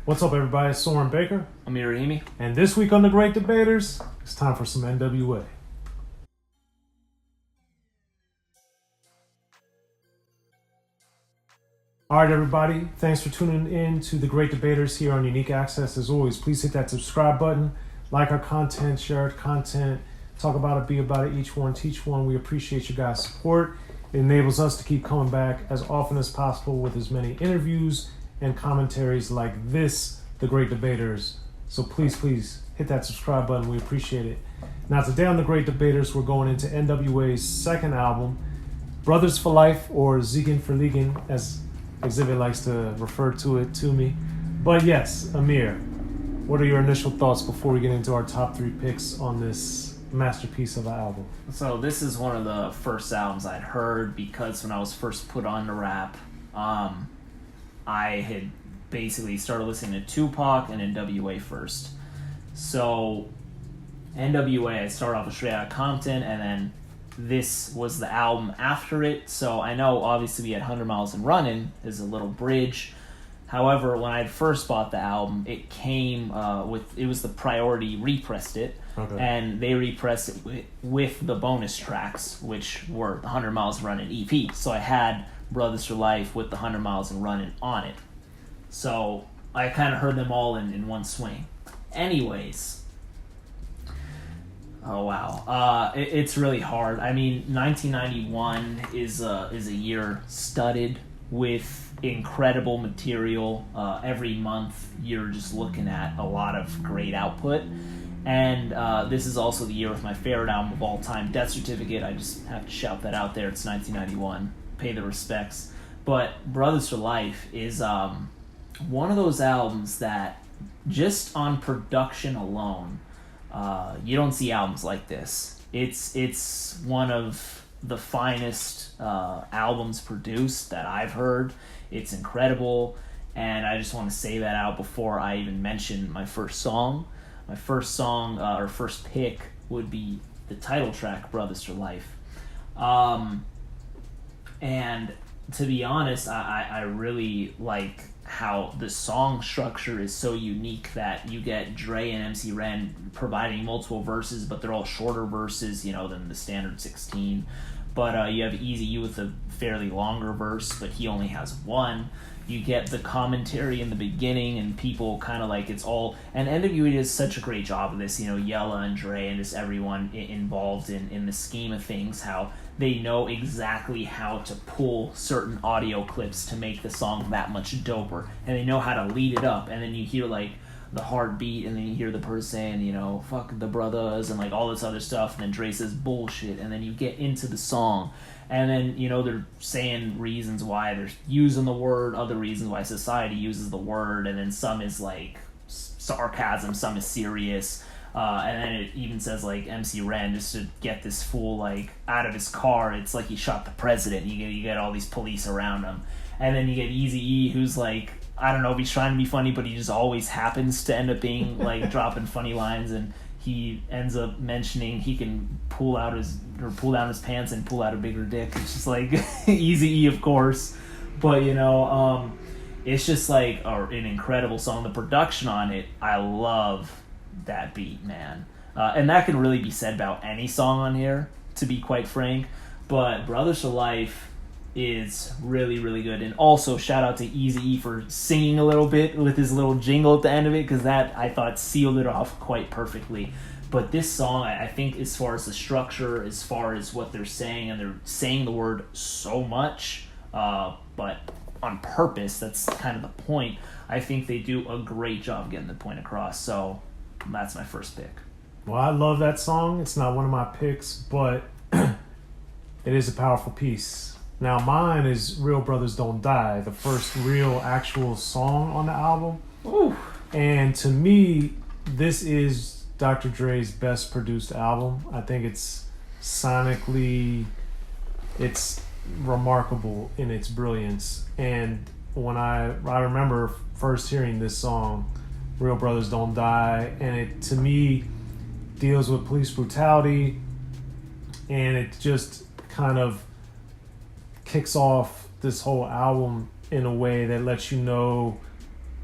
What's up, everybody? It's Soren Baker. Amir, Rahimi. And this week on The Great Debaters, it's time for some N.W.A. All right, everybody. Thanks for tuning in to The Great Debaters here on Unique Access. As always, please hit that subscribe button, like our content, share our content, talk about it, be about it, each one, teach one. We appreciate you guys' support. It enables us to keep coming back as often as possible with as many interviews and commentaries like this, The Great Debaters. So please hit that subscribe button. We appreciate it. Now, today on The Great Debaters, we're going into N.W.A's second album, Brothers for Life, or Xzibit, as Xzibit likes to refer to it to me. But yes, Amir, what are your initial thoughts before we get into our top three picks on this masterpiece of an album? So this is one of the first albums I'd heard because when I was first put on to rap, I had basically started listening to Tupac and N.W.A first. So N.W.A, I started off with Straight Outta Compton, and then this was the album after it. So I know obviously we had 100 Miles and Runnin' as a little bridge. However, when I first bought the album, it came it was the Priority repressed it. Okay. And they repressed it with the bonus tracks, which were the 100 Miles Runnin' EP. So I had Brothers for Life with the 100 Miles and Runnin' on it. So I kind of heard them all in one swing. Anyways, oh wow, it's really hard. I mean, 1991 is a year studded with incredible material. Every month you're just looking at a lot of great output. And this is also the year with my favorite album of all time, Death Certificate. I just have to shout that out there. It's 1991. Pay the respects. But Brothers for Life is one of those albums that just on production alone, you don't see albums like this. It's one of the finest albums produced that I've heard. It's incredible, and I just want to say that out before I even mention my first song. My first song, or first pick, would be the title track, Brothers for Life. And to be honest, I really like how the song structure is so unique that you get Dre and MC Ren providing multiple verses, but they're all shorter verses, than the standard 16. But you have Eazy-E with a fairly longer verse, but he only has one. You get the commentary in the beginning, and people kind of like it's all. And N.W.A does such a great job of this, Yella and Dre and just everyone involved in the scheme of things, how they know exactly how to pull certain audio clips to make the song that much doper, and they know how to lead it up, and then you hear like the heartbeat, and then you hear the person saying, fuck the brothers, and like all this other stuff, and then Dre says bullshit, and then you get into the song, and then, they're saying reasons why they're using the word, other reasons why society uses the word, and then some is like sarcasm, some is serious, and then it even says like MC Ren, just to get this fool like out of his car, it's like he shot the president. You get all these police around him, and then you get Eazy-E, who's like, I don't know if he's trying to be funny, but he just always happens to end up being like dropping funny lines, and he ends up mentioning he can pull down his pants and pull out a bigger dick. It's just like Eazy-E, of course, but it's just like an incredible song. The production on it, I love that beat, man, and that can really be said about any song on here, to be quite frank. But Brothers for Life is really, really good. And also shout out to Eazy-E for singing a little bit with his little jingle at the end of it, because that, I thought, sealed it off quite perfectly. But this song, I think, as far as the structure, as far as what they're saying, and they're saying the word so much, but on purpose, that's kind of the point. I think they do a great job getting the point across. So that's my first pick. Well, I love that song. It's not one of my picks, but it is a powerful piece. Now, mine is Real Brothers Don't Die, the first real actual song on the album. Ooh. And to me, this is Dr. Dre's best produced album. I think it's sonically, it's remarkable in its brilliance. And when I remember first hearing this song, Real Brothers Don't Die, and it, to me, deals with police brutality, and it just kind of kicks off this whole album in a way that lets you know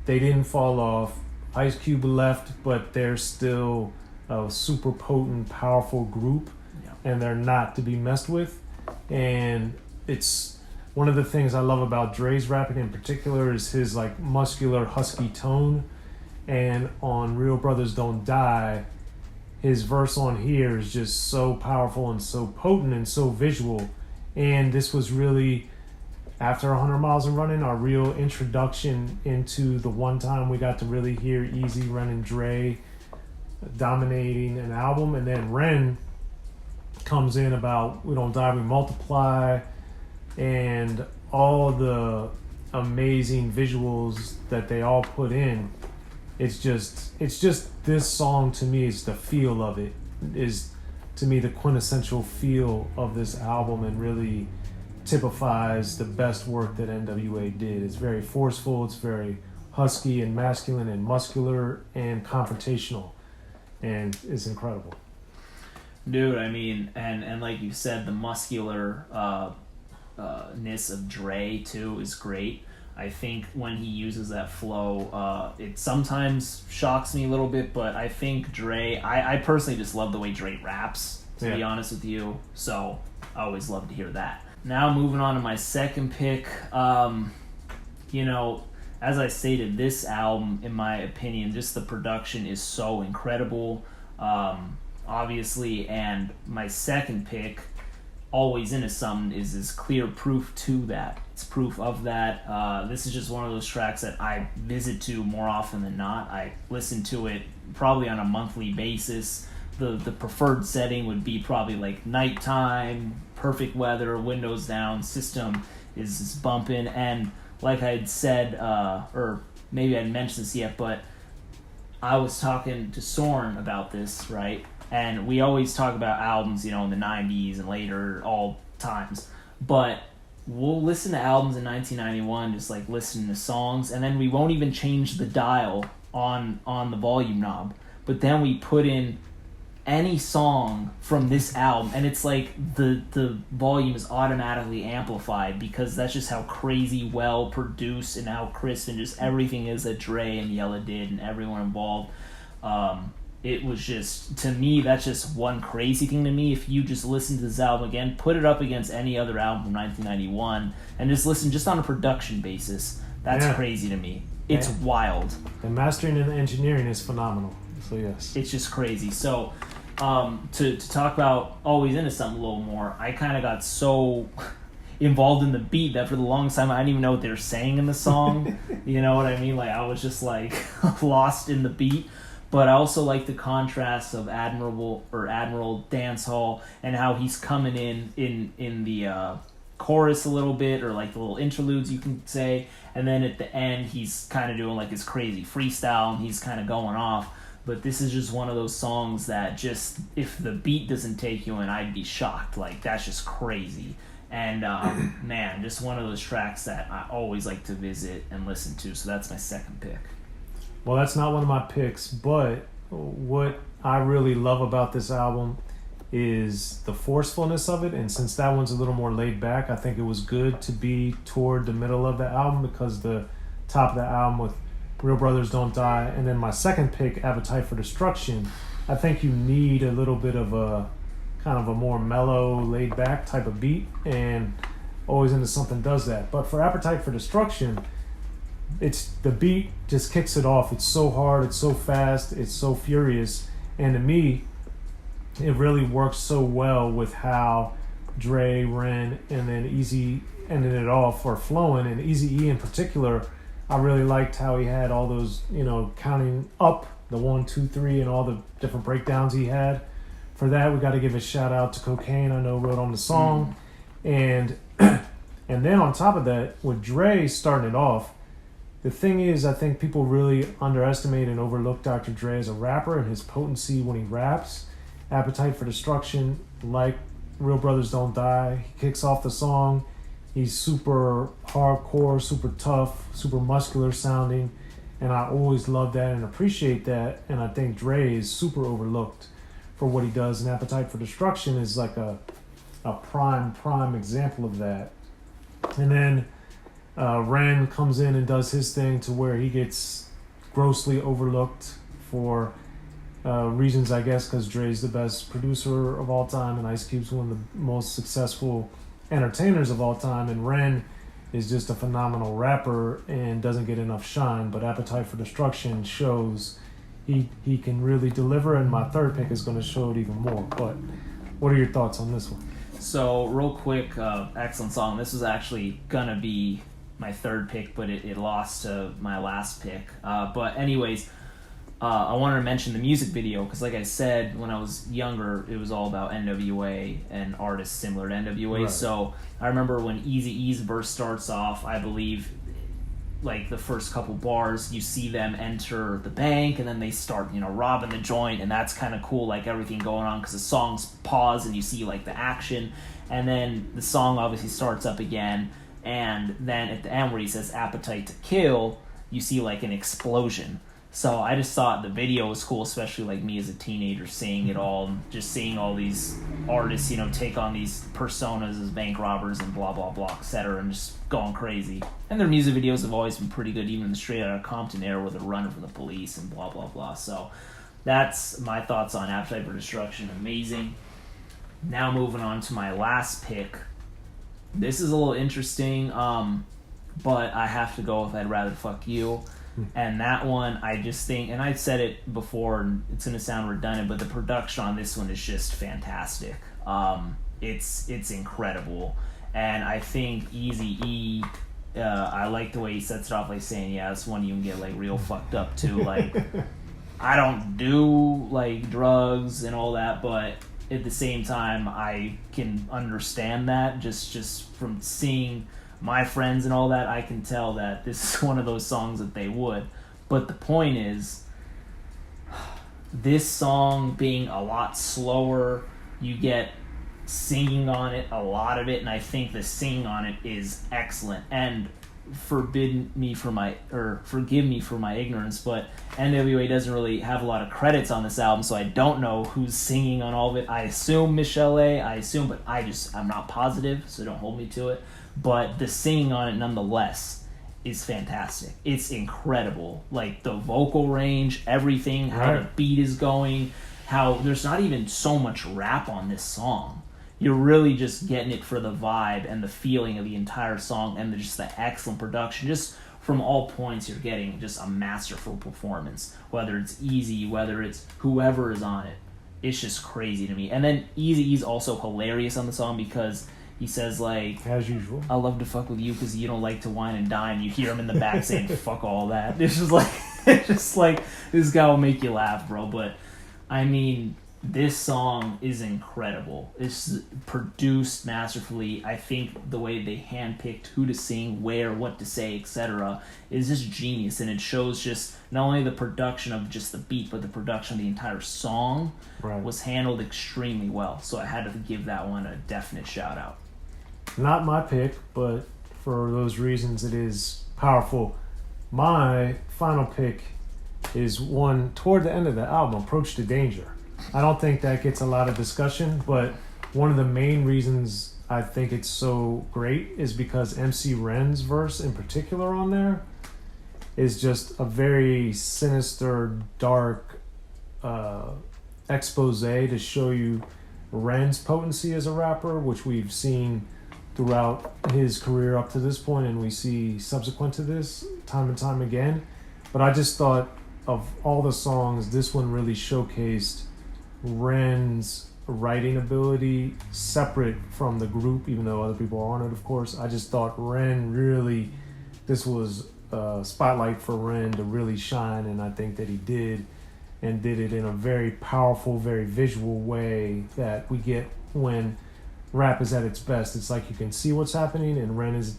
they didn't fall off. Ice Cube left, but they're still a super potent, powerful group, and they're not to be messed with. And it's one of the things I love about Dre's rapping in particular is his like muscular, husky tone. And on Real Brothers Don't Die, his verse on here is just so powerful and so potent and so visual. And this was really, after 100 Miles of Running, our real introduction into the one time we got to really hear Eazy, Ren, and Dre dominating an album. And then Ren comes in about We Don't Die, We Multiply, and all the amazing visuals that they all put in. It's just this song to me is the feel of it, is to me the quintessential feel of this album, and really typifies the best work that N.W.A did. It's very forceful, it's very husky and masculine and muscular and confrontational, and it's incredible. Dude, I mean, and like you said, the muscular ness of Dre too is great. I think when he uses that flow, it sometimes shocks me a little bit, but I think Dre, I personally just love the way Dre raps, to be honest with you, so I always love to hear that. Now moving on to my second pick, you know, as I stated, this album, in my opinion, just the production is so incredible, obviously, and my second pick, Always Into Something, is clear proof to that. It's proof of that. This is just one of those tracks that I visit to more often than not. I listen to it probably on a monthly basis. The preferred setting would be probably like nighttime, perfect weather, windows down, system is bumping. And like I had said, or maybe I hadn't mentioned this yet, but I was talking to Soren about this, right? And we always talk about albums, you know, in the 90s and later, all times. But we'll listen to albums in 1991, just like listening to songs, and then we won't even change the dial on the volume knob. But then we put in any song from this album, and it's like the volume is automatically amplified, because that's just how crazy well produced and how crisp and just everything is that Dre and Michel'le did and everyone involved. It was just, to me, that's just one crazy thing to me. If you just listen to this album again, put it up against any other album from 1991, and just listen just on a production basis, that's crazy to me. It's wild. The mastering and the engineering is phenomenal. So yes. It's just crazy. So to talk about Always Into Something a little more, I kind of got so involved in the beat that for the longest time I didn't even know what they were saying in the song. You know what I mean? Like, I was just like lost in the beat. But I also like the contrast of Admiral Dancehall and how he's coming in the chorus a little bit, or like the little interludes you can say, and then at the end he's kind of doing like his crazy freestyle and he's kind of going off. But this is just one of those songs that just, if the beat doesn't take you in, I'd be shocked. Like, that's just crazy. And man, just one of those tracks that I always like to visit and listen to. So that's my second pick. Well, that's not one of my picks, but what I really love about this album is the forcefulness of it. And since that one's a little more laid back, I think it was good to be toward the middle of the album, because the top of the album with Real Brothers Don't Die, and then my second pick, Appetite for Destruction, I think you need a little bit of a kind of a more mellow, laid back type of beat, and Always Into Something does that. But for Appetite for Destruction, it's the beat just kicks it off. It's so hard, it's so fast, it's so furious, and to me it really works so well with how Dre, Ren, and then Eazy ended it off, or flowing, and Eazy-E in particular. I really liked how he had all those, you know, counting up the 1, 2, 3 and all the different breakdowns he had. For that, we got to give a shout out to Cocaine, I know wrote on the song. And then on top of that, with Dre starting it off, the thing is, I think people really underestimate and overlook Dr. Dre as a rapper and his potency when he raps. Appetite for Destruction, like Real Brothers Don't Die, he kicks off the song. He's super hardcore, super tough, super muscular sounding, and I always love that and appreciate that. And I think Dre is super overlooked for what he does, and Appetite for Destruction is like a prime example of that. And then Ren comes in and does his thing to where he gets grossly overlooked for reasons, I guess, because Dre's the best producer of all time and Ice Cube's one of the most successful entertainers of all time, and Ren is just a phenomenal rapper and doesn't get enough shine, but Appetite for Destruction shows he can really deliver, and my third pick is going to show it even more. But what are your thoughts on this one? So real quick, excellent song. This was actually gonna be my third pick, but it lost to my last pick. But anyways, I wanted to mention the music video because, like I said, when I was younger, it was all about N.W.A. and artists similar to N.W.A. Right. So I remember when Eazy-E's verse starts off, I believe, like the first couple bars, you see them enter the bank and then they start, robbing the joint, and that's kind of cool, like everything going on because the song's pause and you see like the action, and then the song obviously starts up again, and then at the end where he says appetite to kill, you see like an explosion. So I just thought the video was cool, especially like me as a teenager seeing it all, and just seeing all these artists, take on these personas as bank robbers and blah, blah, blah, etc., and just going crazy. And their music videos have always been pretty good, even in the Straight Outta Compton era where they're running from the police and blah, blah, blah. So that's my thoughts on Appetite for Destruction. Amazing. Now moving on to my last pick. This is a little interesting, but I have to go with I'd Rather Fuck You. And that one, I just think, and I've said it before, and it's going to sound redundant, but the production on this one is just fantastic. It's incredible. And I think Eazy-E, I like the way he sets it off, like saying, yeah, this one you can get like real fucked up too. Like, I don't do like drugs and all that, but at the same time, I can understand that just from seeing my friends and all that. I can tell that this is one of those songs that they would. But the point is, this song being a lot slower, you get singing on it, a lot of it, and I think the singing on it is excellent. And forgive me for my ignorance, but N.W.A. doesn't really have a lot of credits on this album, so I don't know who's singing on all of it. I assume Michel'le, but I'm not positive, so don't hold me to it. But the singing on it nonetheless is fantastic. It's incredible. Like the vocal range, everything, how the beat is going, how there's not even so much rap on this song. You're really just getting it for the vibe and the feeling of the entire song, and just the excellent production. Just from all points, you're getting just a masterful performance. Whether it's Eazy, whether it's whoever is on it, it's just crazy to me. And then Eazy-E's also hilarious on the song because he says, like, as usual, I love to fuck with you because you don't like to wine and dine. You hear him in the back saying, fuck all that. It's just like, this guy will make you laugh, bro. But, I mean, this song is incredible. It's produced masterfully. I think the way they handpicked who to sing, where, what to say, etc. is just genius. And it shows just not only the production of just the beat, but the production of the entire song was handled extremely well. So I had to give that one a definite shout out. Not my pick, but for those reasons it is powerful. My final pick is one toward the end of the album, Approach to Danger. I don't think that gets a lot of discussion, but one of the main reasons I think it's so great is because MC Ren's verse in particular on there is just a very sinister, dark expose to show you Ren's potency as a rapper, which we've seen throughout his career up to this point, and we see subsequent to this time and time again. But I just thought of all the songs, this one really showcased Ren's writing ability separate from the group, even though other people are on it, of course. I just thought Ren really, this was a spotlight for Ren to really shine, and I think that he did, and did it in a very powerful, very visual way that we get when rap is at its best. It's like you can see what's happening, and Ren is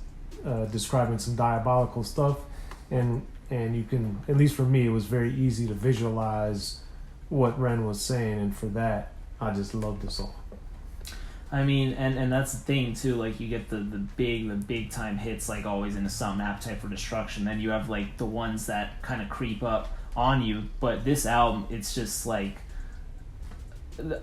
describing some diabolical stuff, and you can, at least for me, it was very easy to visualize what Ren was saying, and for that, I just love the song. I mean, and that's the thing too, like you get the big time hits, like always in a song, Appetite for Destruction, then you have like the ones that kind of creep up on you, but this album, it's just like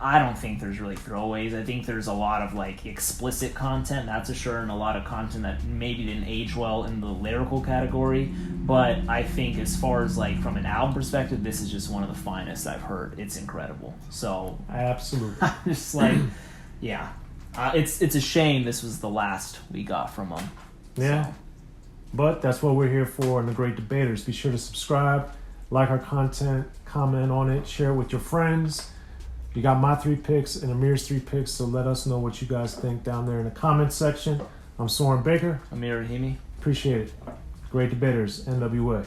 I don't think there's really throwaways. I think there's a lot of like explicit content, that's for sure, and a lot of content that maybe didn't age well in the lyrical category. But I think as far as like from an album perspective, this is just one of the finest I've heard. It's incredible. So Absolutely. just like, yeah, it's a shame this was the last we got from them. Yeah. So. But that's what we're here for in The Great Debaters. Be sure to subscribe, like our content, comment on it, share it with your friends. You got my 3 picks and Amir's 3 picks, so let us know what you guys think down there in the comment section. I'm Soren Baker. Amir, Rahimi. Appreciate it. Great Debaters, N.W.A.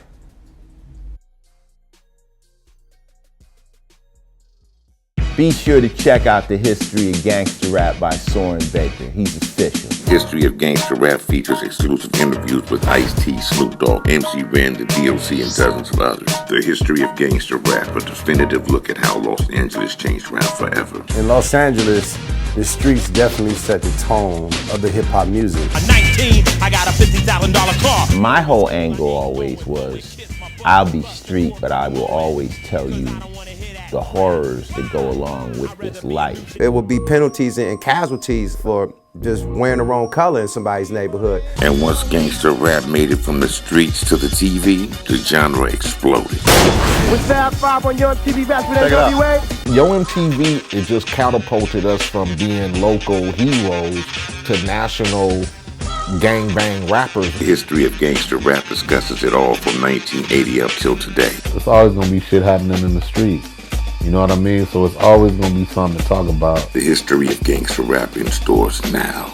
Be sure to check out the History of Gangster Rap by Soren Baker. He's official. History of Gangster Rap features exclusive interviews with Ice-T, Snoop Dogg, MC Ren, the D.O.C, and dozens of others. The History of Gangster Rap, a definitive look at how Los Angeles changed rap forever. In Los Angeles, the streets definitely set the tone of the hip-hop music. At 19, I got a $50,000 car. My whole angle always was, I'll be street, but I will always tell you the horrors that go along with this life. There will be penalties and casualties for just wearing the wrong color in somebody's neighborhood. And once gangster rap made it from the streets to the TV, the genre exploded. What's that 5 on your TV back with N.W.A? Yo MTV, it just catapulted us from being local heroes to national gangbang rappers. The History of Gangster Rap discusses it all from 1980 up till today. It's always gonna be shit happening in the streets. You know what I mean? So it's always gonna be something to talk about. The History of Gangster Rap in stores now.